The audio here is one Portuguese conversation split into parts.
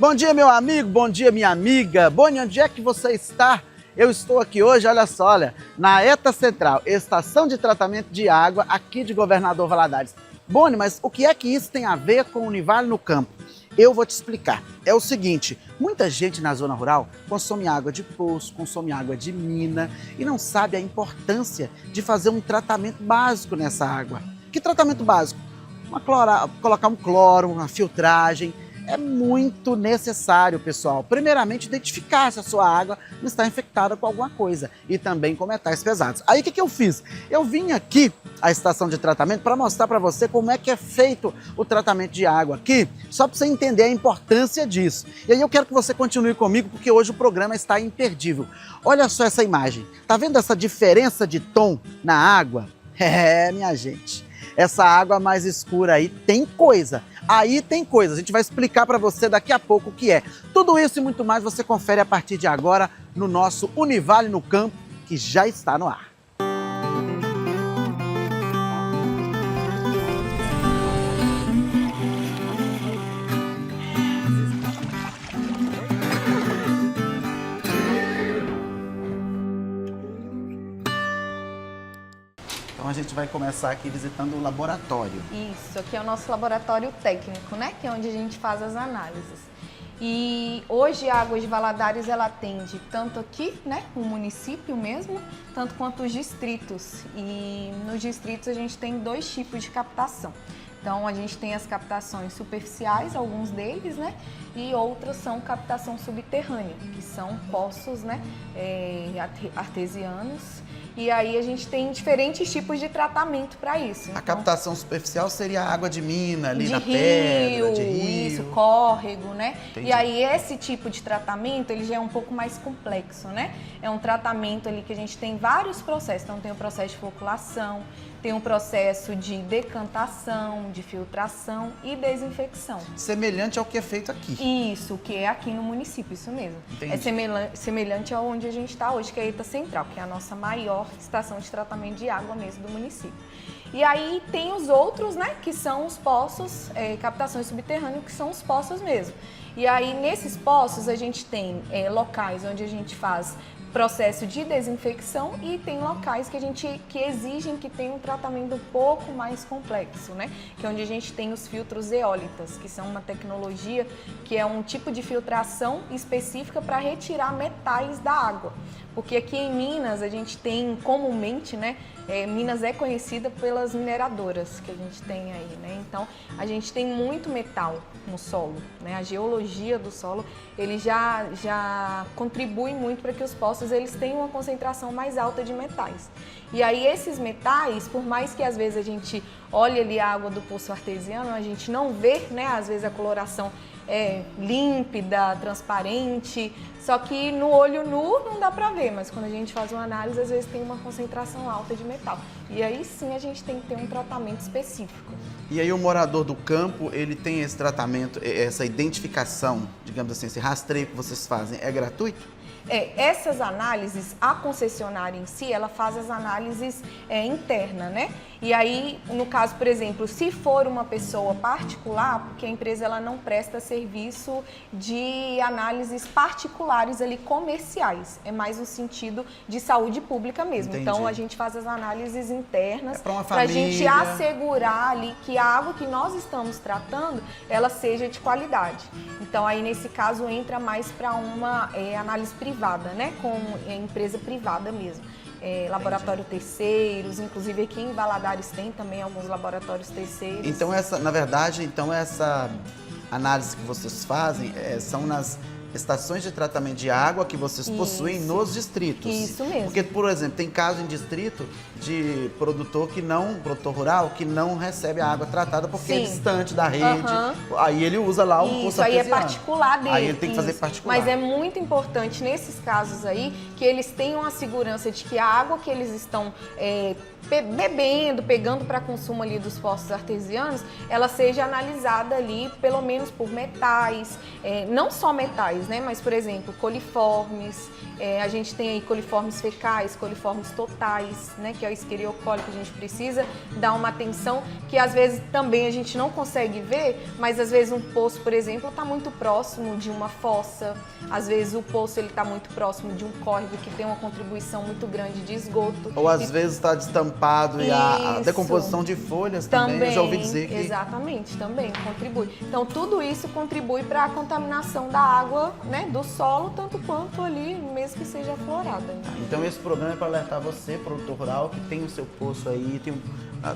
Bom dia, meu amigo, bom dia, minha amiga. Boni, onde é que você está? Eu estou aqui hoje, olha só, na ETA Central, Estação de Tratamento de Água, aqui de Governador Valadares. Boni, mas o que é que isso tem a ver com o Univale no Campo? Eu vou te explicar. É o seguinte, muita gente na zona rural consome água de poço, consome água de mina e não sabe a importância de fazer um tratamento básico nessa água. Que tratamento básico? Colocar um cloro, uma filtragem. É muito necessário, pessoal, primeiramente identificar se a sua água não está infectada com alguma coisa e também com metais pesados. Aí o que eu fiz? Eu vim aqui à estação de tratamento para mostrar para você como é que é feito o tratamento de água aqui, só para você entender a importância disso. E aí eu quero que você continue comigo porque hoje o programa está imperdível. Olha só essa imagem, tá vendo essa diferença de tom na água? Minha gente, essa água mais escura aí tem coisa. Aí tem coisa, a gente vai explicar para você daqui a pouco o que é. Tudo isso e muito mais você confere a partir de agora no nosso Univale no Campo, que já está no ar. Então a gente vai começar aqui visitando o laboratório. Isso, aqui é o nosso laboratório técnico, né? Que é onde a gente faz as análises. E hoje a Águas de Valadares ela atende tanto aqui, né, o município mesmo, tanto quanto os distritos. E nos distritos a gente tem dois tipos de captação. Então a gente tem as captações superficiais, alguns deles, né? E outras são captação subterrânea, que são poços, né, artesianos. E aí a gente tem diferentes tipos de tratamento para isso. A captação superficial seria a água de mina, ali na rio, pedra, de rio. Isso, córrego, né? Entendi. E aí esse tipo de tratamento, ele já é um pouco mais complexo, né? É um tratamento ali que a gente tem vários processos. Então tem o processo de floculação, tem um processo de decantação, de filtração e desinfecção. Semelhante ao que é feito aqui. Isso, que é aqui no município, isso mesmo. Entendi. É semelhante ao onde a gente está hoje, que é a ETA Central, que é a nossa maior estação de tratamento de água mesmo do município. E aí tem os outros, né, que são os poços, captações subterrâneas, que são os poços mesmo. E aí nesses poços a gente tem locais onde a gente faz processo de desinfecção e tem locais que exigem que tenha um tratamento um pouco mais complexo, né? Que é onde a gente tem os filtros zeólitas, que são uma tecnologia que é um tipo de filtração específica para retirar metais da água. Porque aqui em Minas a gente tem comumente, né? Minas é conhecida pelas mineradoras que a gente tem aí, né? Então a gente tem muito metal no solo, né? A geologia do solo ele já contribui muito para que os poços eles tenham uma concentração mais alta de metais. E aí esses metais, por mais que às vezes a gente olhe ali a água do poço artesiano, a gente não vê, né? Às vezes a coloração límpida, transparente, só que no olho nu não dá pra ver, mas quando a gente faz uma análise, às vezes tem uma concentração alta de metal. E aí sim a gente tem que ter um tratamento específico. E aí o morador do campo, ele tem esse tratamento, essa identificação, digamos assim, esse rastreio que vocês fazem, é gratuito? Essas análises, a concessionária em si, ela faz as análises internas, né? E aí, no caso, por exemplo, se for uma pessoa particular, porque a empresa ela não presta serviço de análises particulares ali comerciais, é mais no sentido de saúde pública mesmo. Entendi. Então a gente faz as análises internas para a gente assegurar ali que a água que nós estamos tratando, ela seja de qualidade. Então aí nesse caso entra mais para uma análise privada, né? Com empresa privada mesmo. Laboratório terceiros, inclusive aqui em Valadares tem também alguns laboratórios terceiros. Então essa análise que vocês fazem são nas estações de tratamento de água que vocês possuem nos distritos. Isso mesmo. Porque, por exemplo, tem caso em distrito de produtor rural que não recebe a água tratada porque é distante da rede. Aí ele usa lá um poço artesiano. Aí é particular dele. Aí ele tem que fazer particular. Mas é muito importante nesses casos aí que eles tenham a segurança de que a água que eles estão bebendo, pegando para consumo ali dos poços artesianos, ela seja analisada ali pelo menos por metais, não só metais, né, mas por exemplo, coliformes, a gente tem aí coliformes fecais, coliformes totais, né, que é o Escheriocoli, que a gente precisa dar uma atenção que às vezes também a gente não consegue ver, mas às vezes um poço, por exemplo, está muito próximo de uma fossa, às vezes o poço ele está muito próximo de um córrego que tem uma contribuição muito grande de esgoto. Ou às vezes está destampado e a decomposição de folhas também, eu já ouvi dizer que... Exatamente, também contribui. Então tudo isso contribui para a contaminação da água, né, do solo, tanto quanto ali, mesmo que seja florada. Então esse programa é para alertar você, produtor rural, que tem o seu poço aí,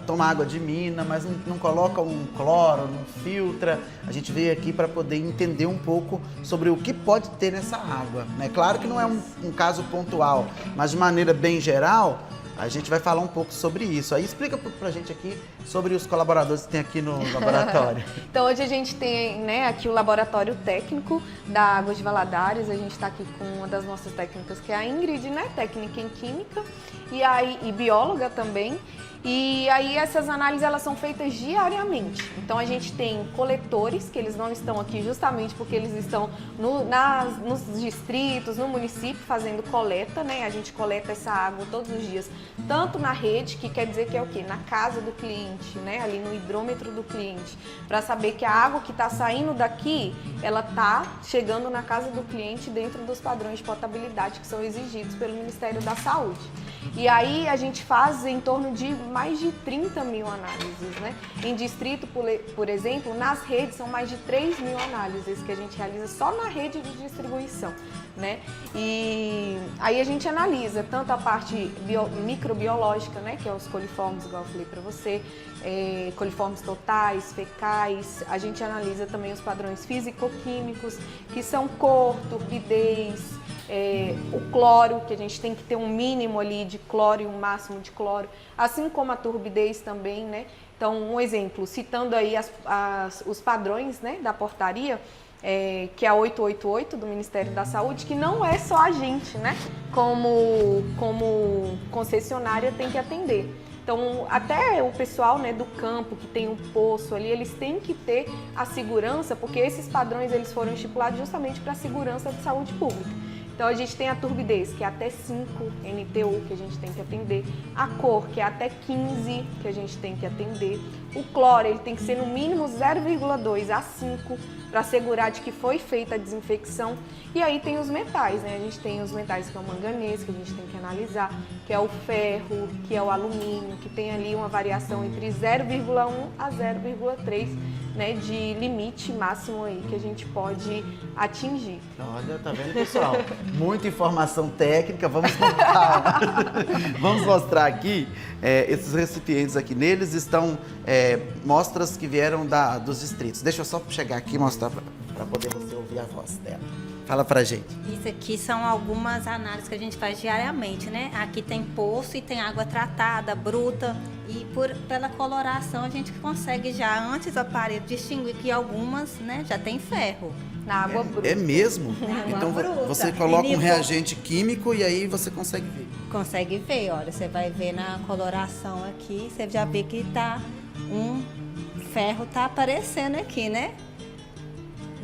toma água de mina, mas não coloca um cloro, não filtra. A gente veio aqui para poder entender um pouco sobre o que pode ter nessa água, né? Claro que não é um caso pontual, mas de maneira bem geral, a gente vai falar um pouco sobre isso. Aí explica pra gente aqui sobre os colaboradores que tem aqui no laboratório. Então hoje a gente tem, né, aqui o laboratório técnico da Águas de Valadares. A gente está aqui com uma das nossas técnicas, que é a Ingrid, né, técnica em química e bióloga também. E aí essas análises elas são feitas diariamente. Então a gente tem coletores, que eles não estão aqui justamente porque eles estão nos distritos, no município fazendo coleta, né? A gente coleta essa água todos os dias, tanto na rede, que quer dizer que é o quê? Na casa do cliente, né? Ali no hidrômetro do cliente, para saber que a água que está saindo daqui, ela está chegando na casa do cliente dentro dos padrões de potabilidade que são exigidos pelo Ministério da Saúde. E aí a gente faz em torno de mais de 30 mil análises, né? Em distrito, por exemplo, nas redes são mais de 3 mil análises que a gente realiza só na rede de distribuição, né? E aí a gente analisa tanto a parte microbiológica, né? Que é os coliformes, igual eu falei para você, coliformes totais, fecais. A gente analisa também os padrões físico-químicos, que são cor, turbidez, o cloro, que a gente tem que ter um mínimo ali de cloro e um máximo de cloro, assim como a turbidez também, né? Então, um exemplo, citando aí os padrões, né, da portaria, que é a 888 do Ministério da Saúde, que não é só a gente, né, como concessionária tem que atender. Então, até o pessoal, né, do campo que tem um poço ali, eles têm que ter a segurança, porque esses padrões eles foram estipulados justamente para a segurança de saúde pública. Então, a gente tem a turbidez, que é até 5 NTU, que a gente tem que atender. A cor, que é até 15, que a gente tem que atender. O cloro, ele tem que ser no mínimo 0,2 a 5, para assegurar de que foi feita a desinfecção. E aí tem os metais, né? A gente tem os metais que é o manganês, que a gente tem que analisar, que é o ferro, que é o alumínio, que tem ali uma variação entre 0,1 a 0,3, né, de limite máximo aí que a gente pode atingir. Olha, tá vendo, pessoal? Muita informação técnica, vamos contar. Vamos mostrar aqui esses recipientes aqui. Neles estão mostras que vieram dos distritos. Deixa eu só chegar aqui e mostrar para poder você ouvir a voz dela. Fala pra gente. Isso aqui são algumas análises que a gente faz diariamente, né? Aqui tem poço e tem água tratada, bruta. E pela coloração a gente consegue já, antes do aparelho, distinguir que algumas, né, já tem ferro. Na água bruta. É mesmo? Na água então bruta. você coloca um reagente químico e aí você consegue ver. Consegue ver, olha, você vai ver na coloração aqui, você já vê que tá ferro tá aparecendo aqui, né?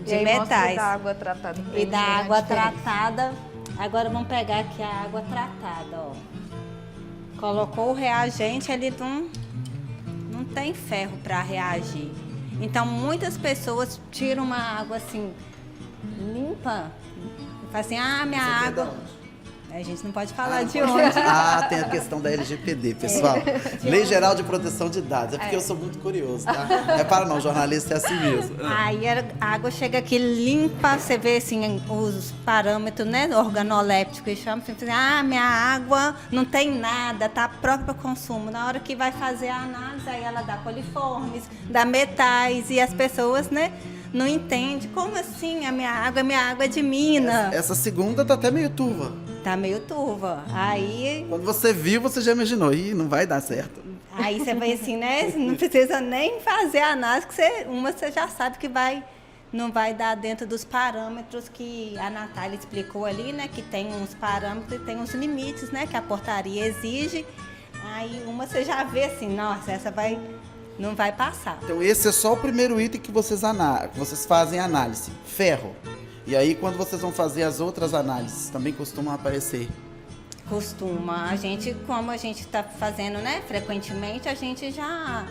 De metais. Da água tratada. E da água tratada. Agora vamos pegar aqui a água tratada, ó. Colocou o reagente, ele não tem ferro para reagir. Então muitas pessoas tiram uma água assim limpa e falam assim: ah, minha água. A gente não pode falar de onde. Ah, tem a questão da LGPD, pessoal. Lei Geral de Proteção de Dados. É porque eu sou muito curioso, tá? Não é para não, jornalista é assim mesmo. Aí a água chega aqui limpa, você vê assim os parâmetros, né, organoléptico que chama, você fala, ah, minha água não tem nada, tá própria para consumo. Na hora que vai fazer a análise, aí ela dá coliformes, dá metais e as pessoas, né, não entendem. Como assim a minha água é de mina? Essa segunda tá até meio turva. Tá meio turva. Aí... Quando você viu, você já imaginou, ih, não vai dar certo. Aí você vai assim, né? Não precisa nem fazer a análise, que você já sabe que não vai dar dentro dos parâmetros que a Natália explicou ali, né? Que tem uns parâmetros e tem uns limites, né? Que a portaria exige. Aí uma você já vê assim, nossa, não vai passar. Então esse é só o primeiro item que vocês fazem análise, ferro. E aí quando vocês vão fazer as outras análises, também costumam aparecer? Costuma. A gente, como a gente está fazendo, né, frequentemente, a gente já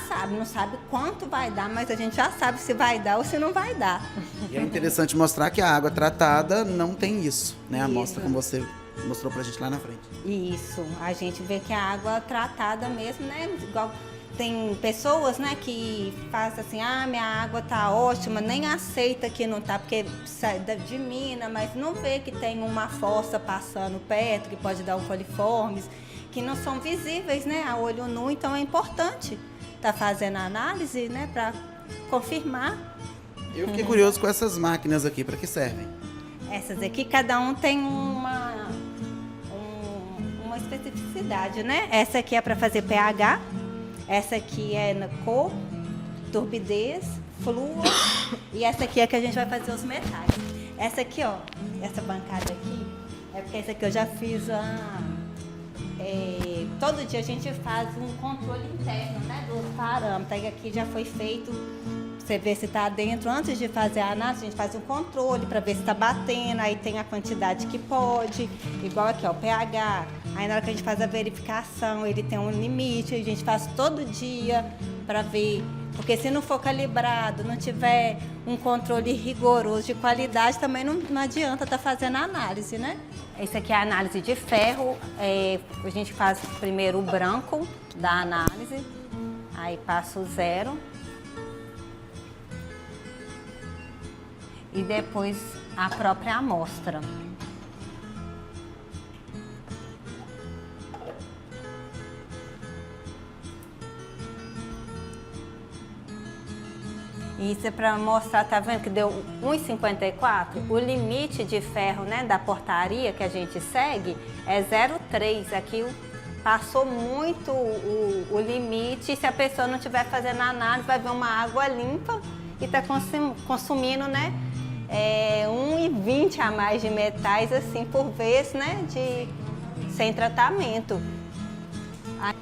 sabe, não sabe quanto vai dar, mas a gente já sabe se vai dar ou se não vai dar. E é interessante mostrar que a água tratada não tem isso, né? A amostra como você mostrou pra gente lá na frente. Isso, a gente vê que a água tratada mesmo, né, igual tem pessoas, né, que fazem assim, minha água tá ótima, nem aceita que não tá, porque sai de mina, mas não vê que tem uma fossa passando perto, que pode dar um coliformes, que não são visíveis, né, a olho nu, então é importante tá fazendo a análise, né, para confirmar. Eu fiquei curioso com essas máquinas aqui, para que servem? Essas aqui, cada um tem uma especificidade, né? Essa aqui é para fazer pH, essa aqui é na cor, turbidez, flúor, e essa aqui é que a gente vai fazer os metais. Essa aqui, ó, essa bancada aqui, é porque essa aqui eu já fiz todo dia a gente faz um controle interno, né, dos parâmetros. Aí aqui já foi feito, você vê se está dentro. Antes de fazer a análise, a gente faz um controle para ver se está batendo, aí tem a quantidade que pode, igual aqui, ó, o pH. Aí na hora que a gente faz a verificação, ele tem um limite, a gente faz todo dia para ver, porque se não for calibrado, não tiver um controle rigoroso de qualidade, também não adianta estar fazendo a análise, né? Esse aqui é a análise de ferro, a gente faz primeiro o branco da análise, aí passa o 0 e depois a própria amostra. Isso é para mostrar, tá vendo que deu 1,54? O limite de ferro, né, da portaria que a gente segue é 0,3. Aqui passou muito o limite. Se a pessoa não estiver fazendo análise, vai ver uma água limpa e está consumindo, né, 1,20 a mais de metais, assim, por vez, né, sem tratamento.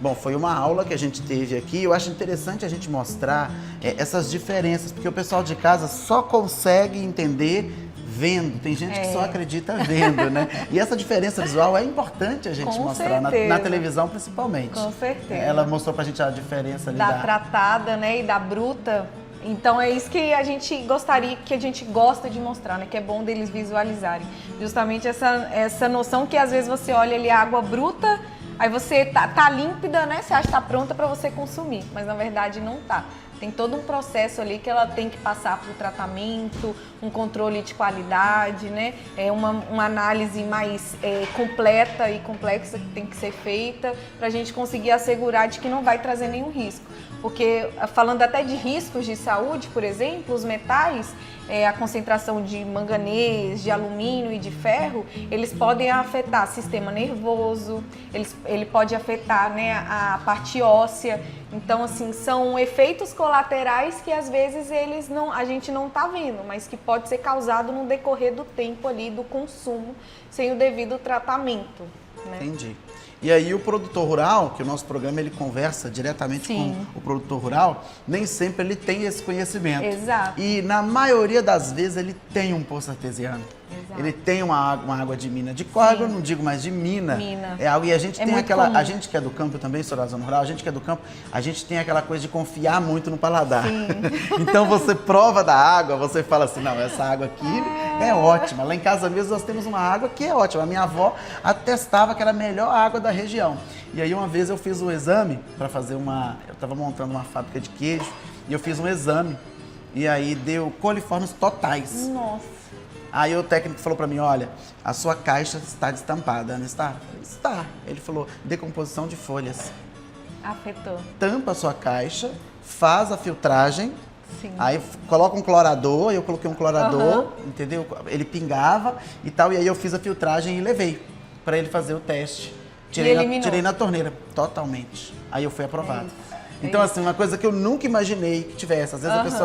Bom, foi uma aula que a gente teve aqui. Eu acho interessante a gente mostrar essas diferenças, porque o pessoal de casa só consegue entender vendo. Tem gente que só acredita vendo, né? E essa diferença visual é importante a gente mostrar na televisão, principalmente. Com certeza. Ela mostrou pra gente a diferença ali da tratada, né, e da bruta. Então é isso que a gente gostaria, que a gente gosta de mostrar, né? Que é bom deles visualizarem. Justamente essa noção que às vezes você olha ali a água bruta, aí você tá límpida, né? Você acha que tá pronta para você consumir, mas na verdade não tá. Tem todo um processo ali que ela tem que passar por tratamento, um controle de qualidade, né? Uma análise mais completa e complexa que tem que ser feita para a gente conseguir assegurar de que não vai trazer nenhum risco. Porque, falando até de riscos de saúde, por exemplo, os metais, a concentração de manganês, de alumínio e de ferro, eles podem afetar o sistema nervoso, ele pode afetar, né, a parte óssea. Então, assim, são efeitos colaterais que às vezes a gente não está vendo, mas que pode ser causado no decorrer do tempo ali do consumo sem o devido tratamento, né? Entendi. E aí o produtor rural, que o nosso programa ele conversa diretamente com o produtor rural, nem sempre ele tem esse conhecimento. Exato. E na maioria das vezes ele tem um poço artesiano. Exato. Ele tem uma água de mina. De córrego eu não digo mais de mina. Mina. É algo, e a gente tem muito aquela. comum. A gente que é do campo, eu também sou da zona rural, a gente que é do campo, a gente tem aquela coisa de confiar muito no paladar. Sim. Então você prova da água, você fala assim, não, essa água aqui é ótima. Lá em casa mesmo nós temos uma água que é ótima. A minha avó atestava que era a melhor água da região. E aí uma vez eu fiz um exame para fazer eu estava montando uma fábrica de queijo e eu fiz um exame. E aí deu coliformes totais. Nossa. Aí o técnico falou para mim, olha, a sua caixa está destampada, não está? Eu falei, está. Ele falou, decomposição de folhas. Afetou. Tampa a sua caixa, faz a filtragem, Sim. aí coloca um clorador, eu coloquei um clorador, entendeu? Ele pingava e tal, e aí eu fiz a filtragem e levei para ele fazer o teste. Tirei na torneira, totalmente. Aí eu fui aprovado. Então, assim, uma coisa que eu nunca imaginei que tivesse. Às vezes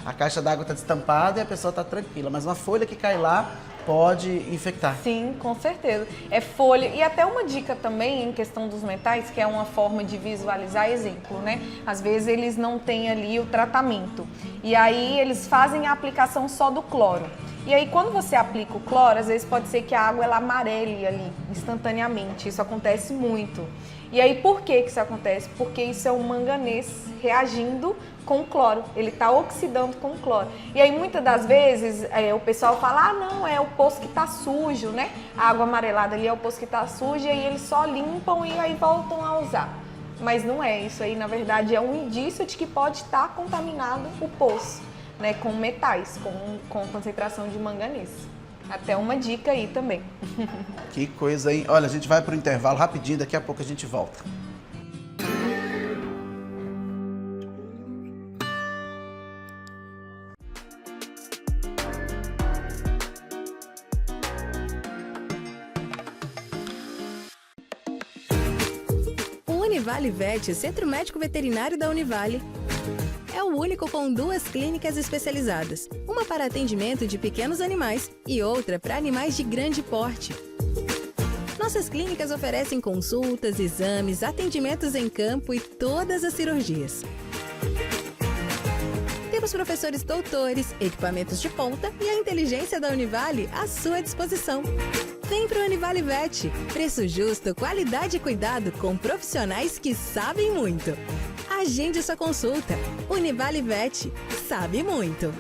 a caixa d'água está destampada e a pessoa está tranquila, mas uma folha que cai lá pode infectar. Sim, com certeza. É folha. E até uma dica também em questão dos metais, que é uma forma de visualizar exemplo, né? Às vezes eles não têm ali o tratamento. E aí eles fazem a aplicação só do cloro. E aí quando você aplica o cloro, às vezes pode ser que a água ela amarele ali instantaneamente. Isso acontece muito. E aí por que isso acontece? Porque isso é o manganês reagindo com o cloro, ele está oxidando com o cloro. E aí muitas das vezes o pessoal fala, ah não, é o poço que está sujo, né? A água amarelada ali é o poço que está sujo, e aí eles só limpam e aí voltam a usar. Mas não é, isso aí na verdade é um indício de que pode estar contaminado o poço, né? Com metais, com concentração de manganês. Até uma dica aí também. Que coisa, hein? Olha, a gente vai para o intervalo rapidinho, daqui a pouco a gente volta. O Univale Vet, Centro Médico Veterinário da Univale, é o único com 2 clínicas especializadas, uma para atendimento de pequenos animais e outra para animais de grande porte. Nossas clínicas oferecem consultas, exames, atendimentos em campo e todas as cirurgias. Temos professores doutores, equipamentos de ponta e a inteligência da Univale à sua disposição. Vem para o Univale Vet. Preço justo, qualidade e cuidado com profissionais que sabem muito. Agende sua consulta. Univale Vet. Sabe muito.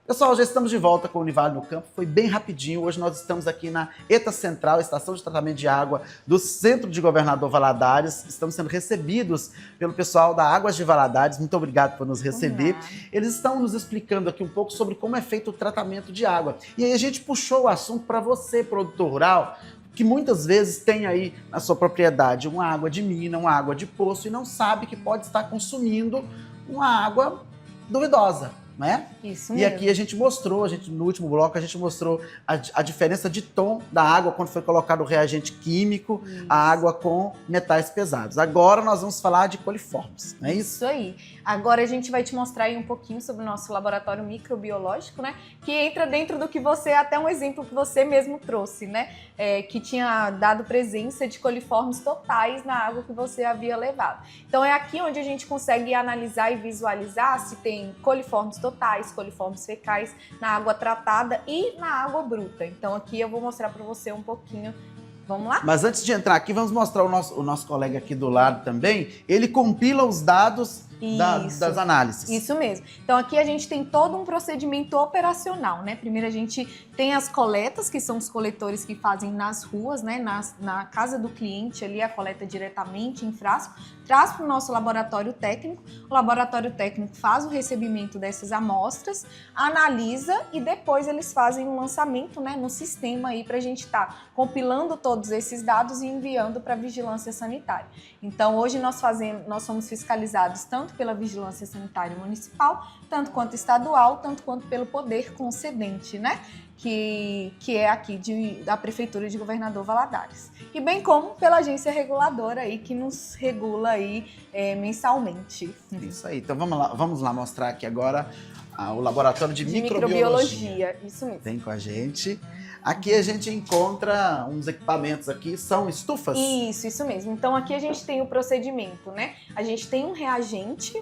Pessoal, já estamos de volta com o Univale no Campo, foi bem rapidinho. Hoje nós estamos aqui na ETA Central, Estação de Tratamento de Água do Centro de Governador Valadares. Estamos sendo recebidos pelo pessoal da Águas de Valadares, muito obrigado por nos receber. Eles estão nos explicando aqui um pouco sobre como é feito o tratamento de água. E aí a gente puxou o assunto para você, produtor rural, que muitas vezes tem aí na sua propriedade uma água de mina, uma água de poço e não sabe que pode estar consumindo uma água duvidosa. Né? Isso e mesmo. aqui a gente mostrou, no último bloco, a gente mostrou a diferença de tom da água quando foi colocado o reagente químico, a água com metais pesados. Agora nós vamos falar de coliformes, não é isso? Isso aí. Agora a gente vai te mostrar aí um pouquinho sobre o nosso laboratório microbiológico, né? Que entra dentro do que você, até um exemplo que você mesmo trouxe, né? Que tinha dado presença de coliformes totais na água que você havia levado. Então é aqui onde a gente consegue analisar e visualizar se tem coliformes totais, coliformes fecais na água tratada e na água bruta. Então aqui eu vou mostrar para você um pouquinho. Vamos lá? Mas antes de entrar aqui, vamos mostrar o nosso colega aqui do lado também. Ele compila os dados das análises. Isso mesmo. Então aqui a gente tem todo um procedimento operacional, né? Primeiro a gente tem as coletas, que são os coletores que fazem nas ruas, né? Na casa do cliente ali, a coleta diretamente em frasco, traz para o nosso laboratório técnico. O laboratório técnico faz o recebimento dessas amostras, analisa e depois eles fazem um lançamento, né, no sistema aí para a gente estar compilando todos esses dados e enviando para a vigilância sanitária. Então hoje nós somos fiscalizados tanto pela Vigilância Sanitária Municipal, tanto quanto estadual, tanto quanto pelo poder concedente, né? Que é aqui da Prefeitura de Governador Valadares. E bem como pela agência reguladora aí, que nos regula aí mensalmente. Isso aí. Então vamos lá mostrar aqui agora o laboratório de microbiologia. Isso mesmo. Vem com a gente. Aqui a gente encontra uns equipamentos aqui, são estufas? Isso mesmo. Então aqui a gente tem o procedimento, né? A gente tem um reagente,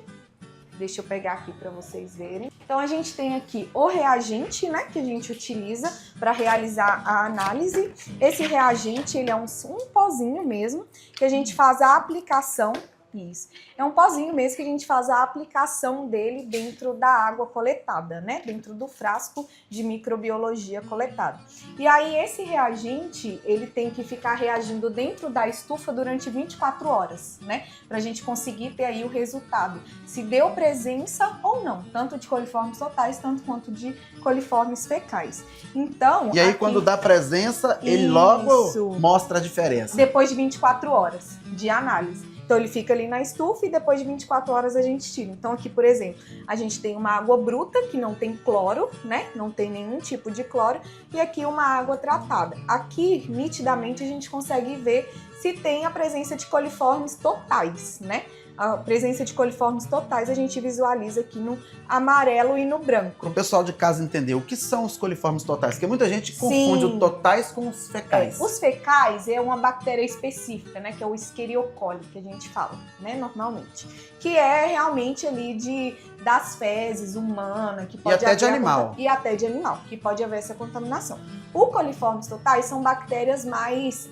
deixa eu pegar aqui para vocês verem. Então a gente tem aqui o reagente, né, que a gente utiliza para realizar a análise. Esse reagente, ele é um pozinho mesmo, que a gente faz a aplicação. Isso. É um pozinho mesmo que a gente faz a aplicação dele dentro da água coletada, né? Dentro do frasco de microbiologia coletado. E aí esse reagente, ele tem que ficar reagindo dentro da estufa durante 24 horas, né? Pra gente conseguir ter aí o resultado. Se deu presença ou não, tanto de coliformes totais, tanto quanto de coliformes fecais. Então... E aí aqui, quando dá presença, ele logo mostra a diferença. Depois de 24 horas de análise. Então ele fica ali na estufa e depois de 24 horas a gente tira. Então aqui, por exemplo, a gente tem uma água bruta que não tem cloro, né? Não tem nenhum tipo de cloro. E aqui uma água tratada. Aqui, nitidamente, a gente consegue ver se tem a presença de coliformes totais, né? A presença de coliformes totais a gente visualiza aqui no amarelo e no branco. Para o pessoal de casa entender, o que são os coliformes totais? Porque muita gente confunde os totais com os fecais. Os fecais é uma bactéria específica, né, que é o Escherichia coli, que a gente fala, né, normalmente. Que é realmente ali das fezes humana, que pode e até de animal. E até de animal, que pode haver essa contaminação. O coliformes totais são bactérias mais,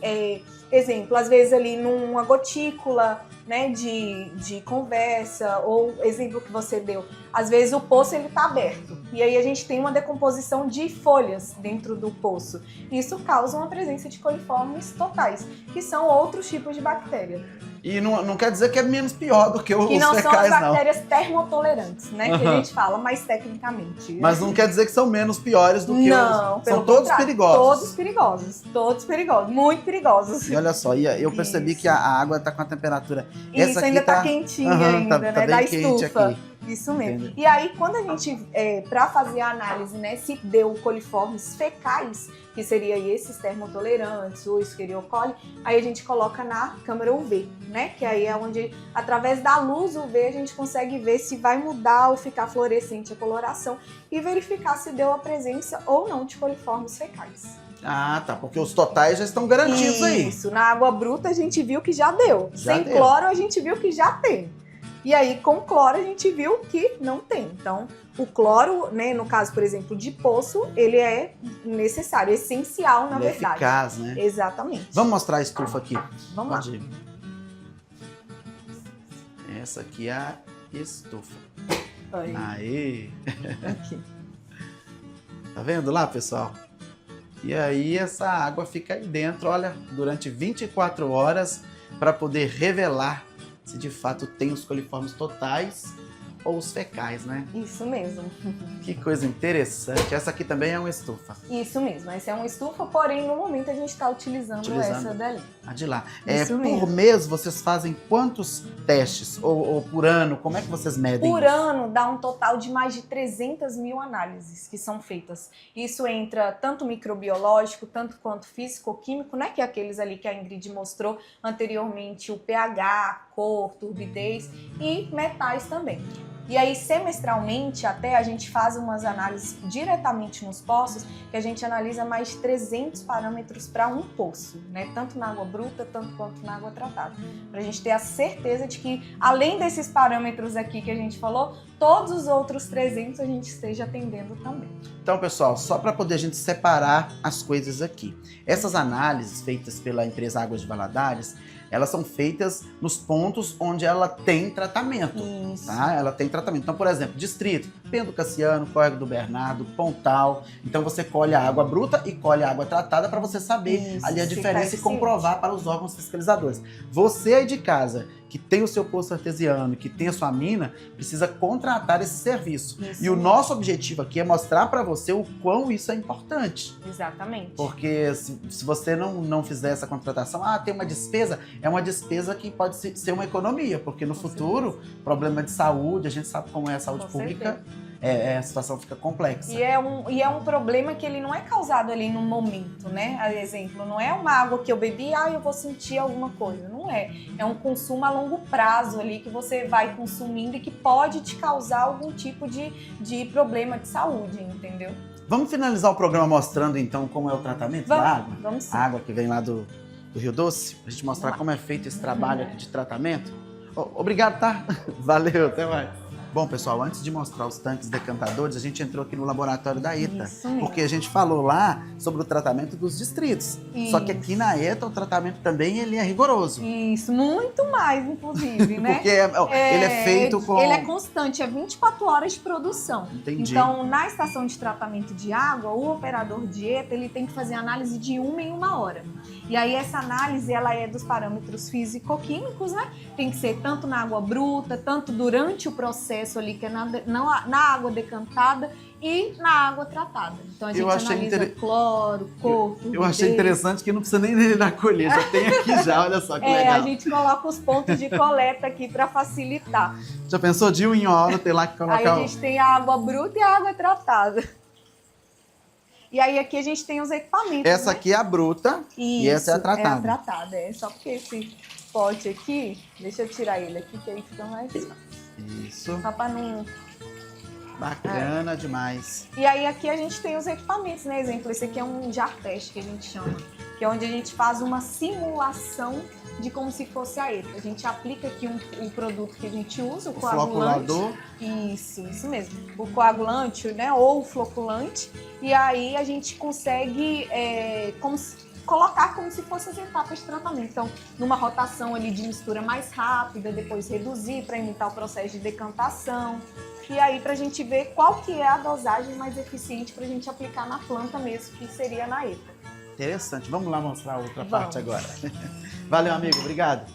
exemplo, às vezes ali numa gotícula, né, de conversa, ou exemplo que você deu, às vezes o poço ele tá aberto, e aí a gente tem uma decomposição de folhas dentro do poço. Isso causa uma presença de coliformes totais, que são outros tipos de bactéria. E não quer dizer que é menos pior do que os fecais, não. Que não são as bactérias termotolerantes, né? Que a gente fala mais tecnicamente. Mas não quer dizer que são menos piores do que os... São todos perigosos. Todos perigosos. Todos perigosos. Muito perigosos. E olha só, eu percebi que a água tá com a temperatura... Isso, essa ainda aqui tá quentinha ainda, tá né? bem Da quente estufa. Aqui. Isso mesmo. Entendeu? E aí, quando a gente, para fazer a análise, né, se deu coliformes fecais, que seria aí esses termotolerantes, ou Escherichia coli, aí a gente coloca na câmera UV, né, que aí é onde, através da luz UV, a gente consegue ver se vai mudar ou ficar fluorescente a coloração e verificar se deu a presença ou não de coliformes fecais. Ah, tá, porque os totais já estão garantidos aí. Isso, na água bruta a gente viu que já deu. Já Sem deu. cloro a gente viu que já tem. E aí, com cloro, a gente viu que não tem. Então, o cloro, né, no caso, por exemplo, de poço, ele é necessário, essencial, na Ele é verdade. eficaz, né? Exatamente. Vamos mostrar a estufa aqui. Vamos lá. Pode ir. Essa aqui é a estufa. Aí, Aê! aqui. Tá vendo lá, pessoal? E aí essa água fica aí dentro, olha, durante 24 horas para poder revelar se de fato tem os coliformes totais ou os fecais, né? Isso mesmo. Que coisa interessante. Essa aqui também é uma estufa. Isso mesmo. Essa é uma estufa, porém, no momento a gente está utilizando essa dali. A de lá. Isso Por mesmo. mês vocês fazem quantos testes? Ou por ano? Como é que vocês medem Por isso? ano dá um total de mais de 300 mil análises que são feitas. Isso entra tanto microbiológico, tanto quanto físico-químico, né? Que é aqueles ali que a Ingrid mostrou anteriormente, o pH, cor, turbidez e metais também. E aí, semestralmente, até a gente faz umas análises diretamente nos poços, que a gente analisa mais de 300 parâmetros para um poço, né? Tanto na água bruta, tanto quanto na água tratada. Para a gente ter a certeza de que, além desses parâmetros aqui que a gente falou, todos os outros 300 a gente esteja atendendo também. Então, pessoal, só para poder a gente separar as coisas aqui. Essas análises feitas pela empresa Águas de Valadares, elas são feitas nos pontos onde ela tem tratamento. Isso. Tá? Ela tem tratamento. Então, por exemplo, distrito, Pedro Cassiano, Córrego do Bernardo, Pontal. Então você colhe a água bruta e colhe a água tratada para você saber Isso, ali a ficar diferença e eficiente. comprovar para os órgãos fiscalizadores. Você aí de casa, que tem o seu poço artesiano, que tem a sua mina, precisa contratar esse serviço. Isso E o mesmo. nosso objetivo aqui é mostrar para você o quão isso é importante. Exatamente. Porque se você não fizer essa contratação, tem uma despesa, é uma despesa que pode ser uma economia, porque no Com futuro, problema de saúde, a gente sabe como é a saúde Com pública, certeza. a situação fica complexa. E é um problema que ele não é causado ali no momento, né? Por exemplo, não é uma água que eu bebi, eu vou sentir alguma coisa. Não é. É um consumo a longo prazo ali que você vai consumindo e que pode te causar algum tipo de problema de saúde, entendeu? Vamos finalizar o programa mostrando então como é o tratamento da água? Vamos sim. A água que vem lá do Rio Doce, pra gente mostrar Vamos lá. como é feito esse trabalho aqui de tratamento. Obrigado, tá? Valeu, até mais. Bom, pessoal, antes de mostrar os tanques decantadores, a gente entrou aqui no laboratório da ETA, Isso mesmo. porque a gente falou lá sobre o tratamento dos distritos. Só que aqui na ETA o tratamento também ele é rigoroso. Isso, muito mais, inclusive, né? Porque ele é feito com... Ele é constante, é 24 horas de produção. Entendi. Então, na estação de tratamento de água, o operador de ETA, ele tem que fazer análise de 1 em 1 hora. E aí, essa análise, ela é dos parâmetros físico-químicos, né? Tem que ser tanto na água bruta, tanto durante o processo ali, que é na água decantada, e na água tratada. Então, a gente analisa cloro, cor, Eu achei interessante que não precisa nem ir na colher, já tem aqui já, olha só que legal. a gente coloca os pontos de coleta aqui para facilitar. Já pensou de 1 em 1 hora ter lá que colocar... Aí a gente tem a água bruta e a água tratada. E aí aqui a gente tem os equipamentos. Essa aqui é a bruta e essa é a tratada. É a tratada, só porque pote aqui. Deixa eu tirar ele aqui, que aí fica mais fácil. Isso. Só para não... Bacana demais. E aí aqui a gente tem os equipamentos, né? Exemplo, esse aqui é um jar teste que a gente chama, que é onde a gente faz uma simulação de como se fosse a ETA. A gente aplica aqui um produto que a gente usa, o coagulante. Floculador. Isso mesmo. O coagulante, né? Ou o floculante. E aí a gente consegue colocar como se fossem as etapas de tratamento. Então, numa rotação ali de mistura mais rápida, depois reduzir para imitar o processo de decantação. E aí para a gente ver qual que é a dosagem mais eficiente para a gente aplicar na planta mesmo, que seria na ETA. Interessante. Vamos lá mostrar a outra parte agora. Valeu, amigo. Obrigado.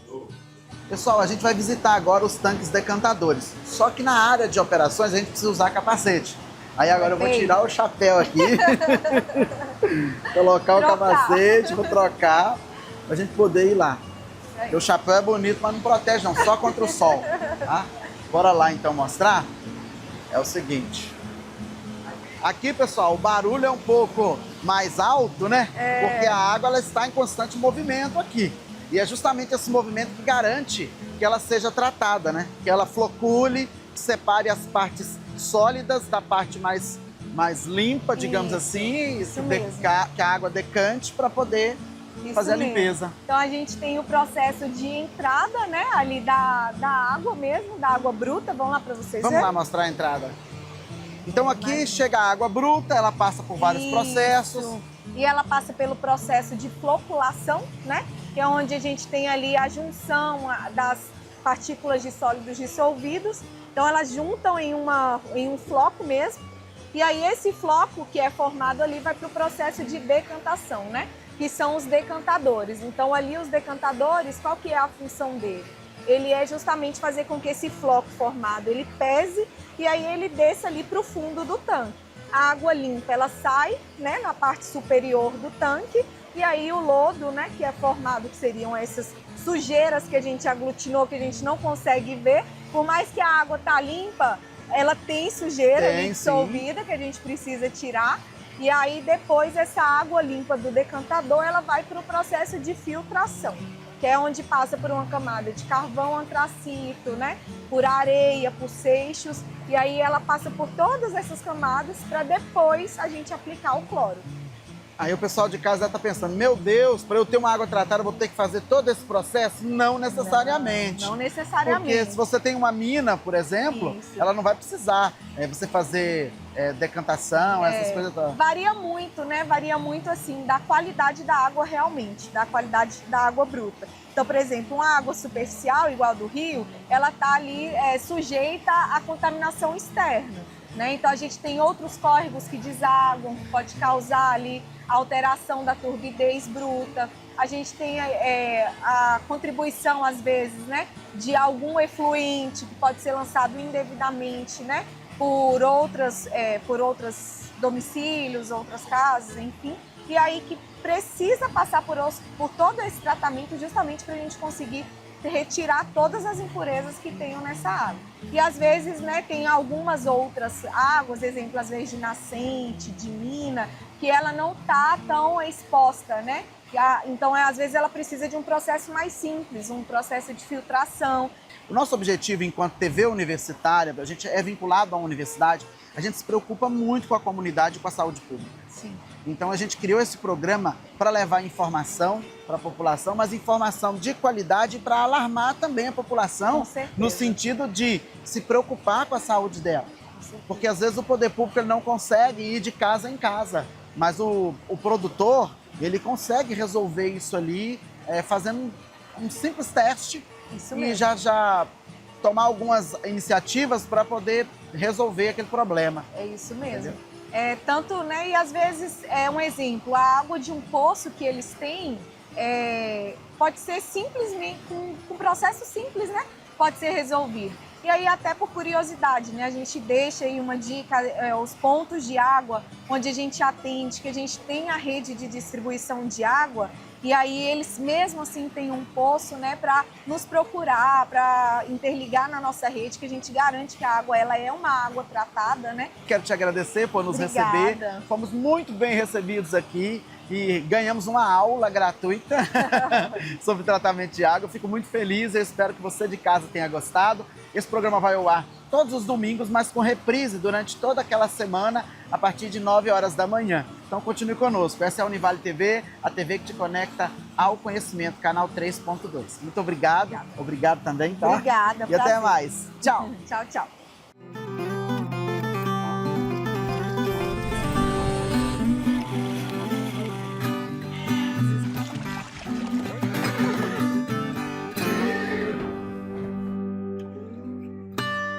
Pessoal, a gente vai visitar agora os tanques decantadores. Só que na área de operações a gente precisa usar capacete. Aí agora eu vou tirar o chapéu aqui, colocar o capacete, vou trocar, pra gente poder ir lá. Porque o chapéu é bonito, mas não protege não, só contra o sol. Tá? Bora lá então mostrar? É o seguinte. Aqui, pessoal, o barulho é um pouco mais alto, né? Porque a água ela está em constante movimento aqui. E é justamente esse movimento que garante que ela seja tratada, né? Que ela flocule, que separe as partes sólidas da parte mais limpa, digamos assim, que a água decante para poder fazer a limpeza. Então a gente tem o processo de entrada, né, ali da água mesmo, da água bruta. Vamos lá para vocês verem? Vamos lá mostrar a entrada. Então aqui chega a água bruta, ela passa por vários processos. E ela passa pelo processo de floculação, né, que é onde a gente tem ali a junção das partículas de sólidos dissolvidos. Então elas juntam em um floco mesmo, e aí esse floco que é formado ali vai para o processo de decantação, né? Que são os decantadores. Então ali os decantadores, qual que é a função dele? Ele é justamente fazer com que esse floco formado ele pese e aí ele desça ali para o fundo do tanque. A água limpa ela sai, né, na parte superior do tanque, e aí o lodo, né, que é formado, que seriam essas sujeiras que a gente aglutinou, que a gente não consegue ver, por mais que a água tá limpa, ela tem sujeira ali dissolvida que a gente precisa tirar. E aí depois essa água limpa do decantador, ela vai para o processo de filtração, que é onde passa por uma camada de carvão antracito, né? Por areia, por seixos, e aí ela passa por todas essas camadas para depois a gente aplicar o cloro. Aí o pessoal de casa está pensando, meu Deus, para eu ter uma água tratada eu vou ter que fazer todo esse processo? Não necessariamente. Não necessariamente. Porque se você tem uma mina, por exemplo, ela não vai precisar você fazer decantação, essas coisas. Varia muito, né? Varia muito, assim, da qualidade da água realmente, da qualidade da água bruta. Então, por exemplo, uma água superficial, igual a do rio, ela está ali sujeita à contaminação externa, né? Então, a gente tem outros córregos que desaguam, que pode causar ali alteração da turbidez bruta. A gente tem a contribuição, às vezes, né, de algum efluente que pode ser lançado indevidamente, né, por outros domicílios, outras casas, enfim. E aí que precisa passar por todo esse tratamento justamente para a gente conseguir retirar todas as impurezas que tenham nessa água. E às vezes, né, tem algumas outras águas, exemplo, às vezes de nascente, de mina, que ela não está tão exposta, né? Então, às vezes, ela precisa de um processo mais simples, um processo de filtração. O nosso objetivo enquanto TV universitária, a gente é vinculado à universidade, a gente se preocupa muito com a comunidade e com a saúde pública. Sim. Então a gente criou esse programa para levar informação para a população, mas informação de qualidade para alarmar também a população no sentido de se preocupar com a saúde dela. Porque às vezes o poder público ele não consegue ir de casa em casa, mas o produtor ele consegue resolver isso ali fazendo um simples teste e já tomar algumas iniciativas para poder resolver aquele problema. É isso mesmo. Tanto, né, e às vezes, um exemplo, a água de um poço que eles têm pode ser simplesmente, com um processo simples, né, pode ser resolvido. E aí, até por curiosidade, né, a gente deixa aí uma dica, os pontos de água onde a gente atende, que a gente tem a rede de distribuição de água, e aí eles mesmo assim têm um poço, né, para nos procurar, para interligar na nossa rede, que a gente garante que a água ela é uma água tratada, né? Quero te agradecer por nos receber. Fomos muito bem recebidos aqui e ganhamos uma aula gratuita sobre tratamento de água. Eu fico muito feliz, eu espero que você de casa tenha gostado. Esse programa vai ao ar todos os domingos, mas com reprise durante toda aquela semana, a partir de 9 horas da manhã. Então continue conosco. Essa é a Univale TV, a TV que te conecta ao conhecimento, canal 3.2. Muito obrigado. Obrigado também, tá? Obrigada. E até mais. Tchau. Tchau, tchau.